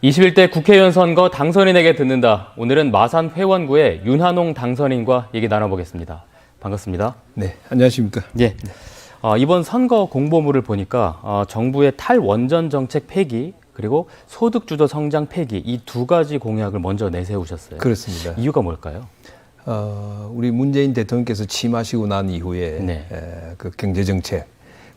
21대 국회의원 선거 당선인에게 듣는다. 오늘은 마산 회원구의 윤한홍 당선인과 얘기 나눠보겠습니다. 반갑습니다. 네, 안녕하십니까. 예. 이번 선거 공보물을 보니까 정부의 탈원전 정책 폐기 그리고 소득주도 성장 폐기 이 두 가지 공약을 먼저 내세우셨어요. 그렇습니다. 이유가 뭘까요? 우리 문재인 대통령께서 취임하시고 난 이후에 네. 그 경제정책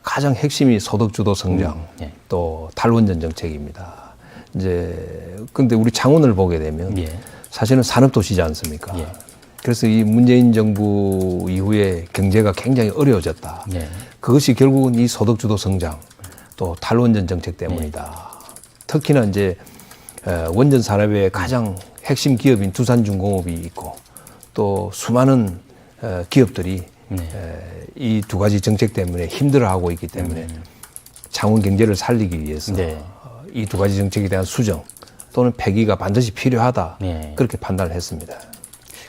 가장 핵심이 소득주도 성장 예. 또 탈원전 정책입니다. 이제 근데 우리 창원을 보게 되면 예. 사실은 산업도시지 않습니까? 예. 그래서 이 문재인 정부 이후에 경제가 굉장히 어려워졌다. 예. 그것이 결국은 이 소득주도 성장 또 탈원전 정책 때문이다. 특히나 이제 원전 산업의 가장 핵심 기업인 두산중공업이 있고 또 수많은 기업들이 이 두 가지 정책 때문에 힘들어하고 있기 때문에 창원 경제를 살리기 위해서 네. 이 두 가지 정책에 대한 수정 또는 폐기가 반드시 필요하다. 네. 그렇게 판단을 했습니다.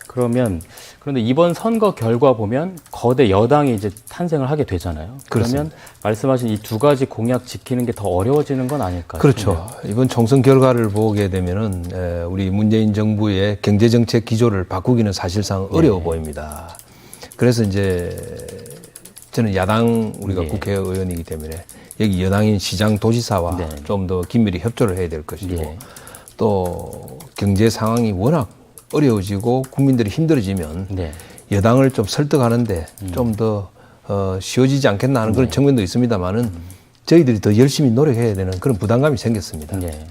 그런데 이번 선거 결과 보면 거대 여당이 이제 탄생을 하게 되잖아요. 그러면 그렇습니다. 말씀하신 이 두 가지 공약 지키는 게 더 어려워지는 건 아닐까요? 그렇죠. 이번 총선 결과를 보게 되면은 우리 문재인 정부의 경제정책 기조를 바꾸기는 사실상 어려워 보입니다. 그래서 이제 저는 야당 우리가 예. 국회의원이기 때문에 여기 여당인 시장 도지사와 네. 좀 더 긴밀히 협조를 해야 될 것이고 예. 또 경제 상황이 워낙 어려워지고 국민들이 힘들어지면 네. 여당을 좀 설득하는데 좀 더 쉬워지지 않겠나 하는 그런 측면도 있습니다만은 저희들이 더 열심히 노력해야 되는 그런 부담감이 생겼습니다. 네.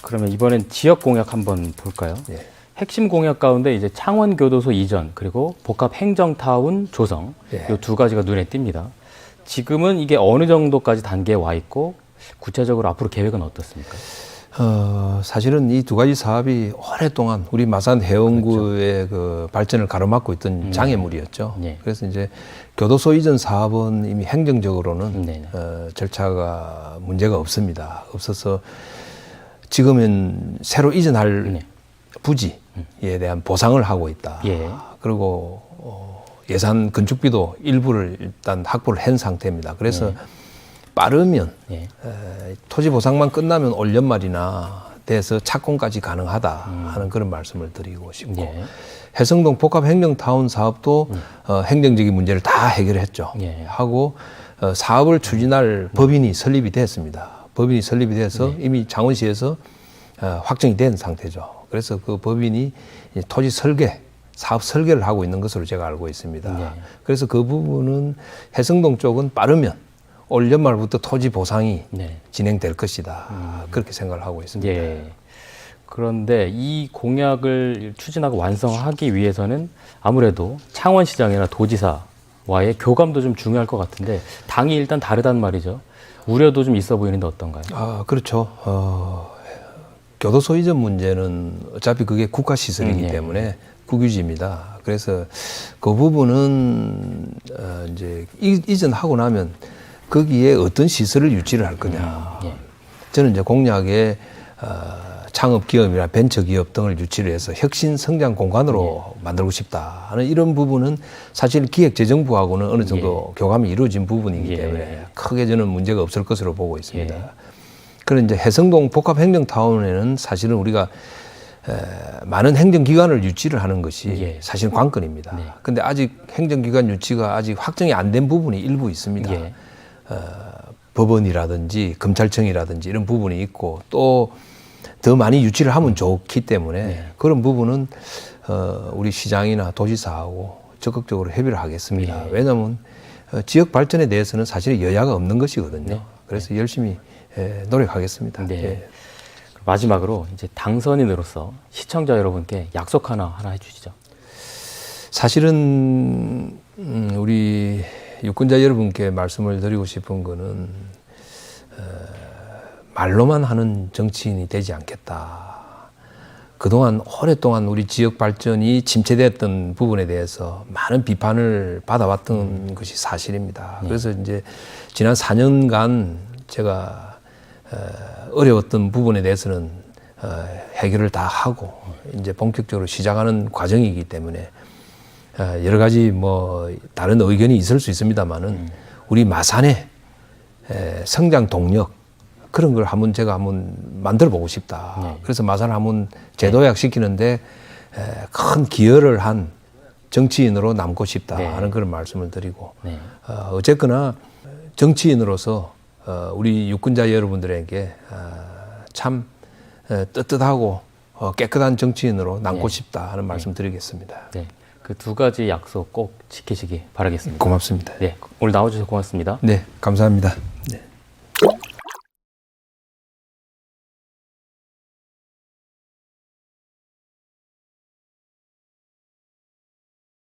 그러면 이번엔 지역 공약 한번 볼까요? 예. 핵심 공약 가운데 이제 창원 교도소 이전 그리고 복합 행정타운 조성 예. 이 두 가지가 눈에 띕니다. 지금은 이게 어느 정도까지 단계에 와 있고 구체적으로 앞으로 계획은 어떻습니까? 사실은 이 두 가지 사업이 오랫동안 우리 마산 해운구의 그 발전을 가로막고 있던 장애물이었죠. 네. 그래서 이제 교도소 이전 사업은 이미 행정적으로는 네네. 절차가 문제가 없습니다. 없어서 지금은 새로 이전할 네. 부지에 대한 보상을 하고 있다. 예. 그리고 예산 건축비도 일부를 일단 확보를 한 상태입니다. 그래서 빠르면 예. 토지 보상만 끝나면 올 연말이나 돼서 착공까지 가능하다 하는 그런 말씀을 드리고 싶고 예. 해성동 복합 행정타운 사업도 행정적인 문제를 다 해결했죠. 예. 하고 사업을 추진할 법인이 설립이 됐습니다. 법인이 설립이 돼서 이미 창원시에서 확정이 된 상태죠. 그래서 그 법인이 토지 설계, 사업 설계를 하고 있는 것으로 제가 알고 있습니다. 예. 그래서 그 부분은 해성동 쪽은 빠르면 올 연말부터 토지 보상이 네. 진행될 것이다. 그렇게 생각을 하고 있습니다. 예. 그런데 이 공약을 추진하고 완성하기 위해서는 아무래도 창원시장이나 도지사와의 교감도 좀 중요할 것 같은데 당이 일단 다르단 말이죠. 우려도 좀 있어 보이는데 어떤가요? 그렇죠. 교도소 이전 문제는 어차피 그게 국가 시설이기 때문에 국유지입니다. 그래서 그 부분은 이제 이전하고 나면 거기에 어떤 시설을 유치를 할 거냐. 예. 저는 이제 공약에 창업 기업이나 벤처 기업 등을 유치를 해서 혁신 성장 공간으로 만들고 싶다 하는 이런 부분은 사실 기획재정부하고는 어느 정도 교감이 이루어진 부분이기 때문에 크게 저는 문제가 없을 것으로 보고 있습니다. 그런 이제 해성동 복합행정타운에는 사실은 우리가 많은 행정기관을 유치를 하는 것이 사실 관건입니다. 근데 아직 행정기관 유치가 아직 확정이 안 된 부분이 일부 있습니다. 법원이라든지 검찰청이라든지 이런 부분이 있고 또 더 많이 유치를 하면 좋기 때문에 그런 부분은 우리 시장이나 도지사하고 적극적으로 협의를 하겠습니다. 왜냐하면 지역 발전에 대해서는 사실 여야가 없는 것이거든요. 그래서 열심히 노력하겠습니다. 네. 마지막으로 이제 당선인으로서 시청자 여러분께 약속 하나 해주시죠. 사실은 우리 유권자 여러분께 말씀을 드리고 싶은 거는 말로만 하는 정치인이 되지 않겠다. 그동안 오랫동안 우리 지역 발전이 침체됐던 부분에 대해서 많은 비판을 받아왔던 것이 사실입니다. 그래서 이제 지난 4년간 제가 어려웠던 부분에 대해서는 해결을 다 하고 이제 본격적으로 시작하는 과정이기 때문에 여러 가지 뭐 다른 의견이 있을 수 있습니다만은 우리 마산의 성장 동력 그런 걸 한번 제가 한번 만들어 보고 싶다. 네. 그래서 마산을 한번 제도약 시키는데 큰 기여를 한 정치인으로 남고 싶다 네. 하는 그런 말씀을 드리고 네. 어쨌거나 정치인으로서 우리 유권자 여러분들에게 참 떳떳하고 깨끗한 정치인으로 남고 네. 싶다 하는 말씀 드리겠습니다. 네. 그 두 가지 약속 꼭 지키시기 바라겠습니다. 고맙습니다. 네. 오늘 나와주셔서 고맙습니다. 네, 감사합니다.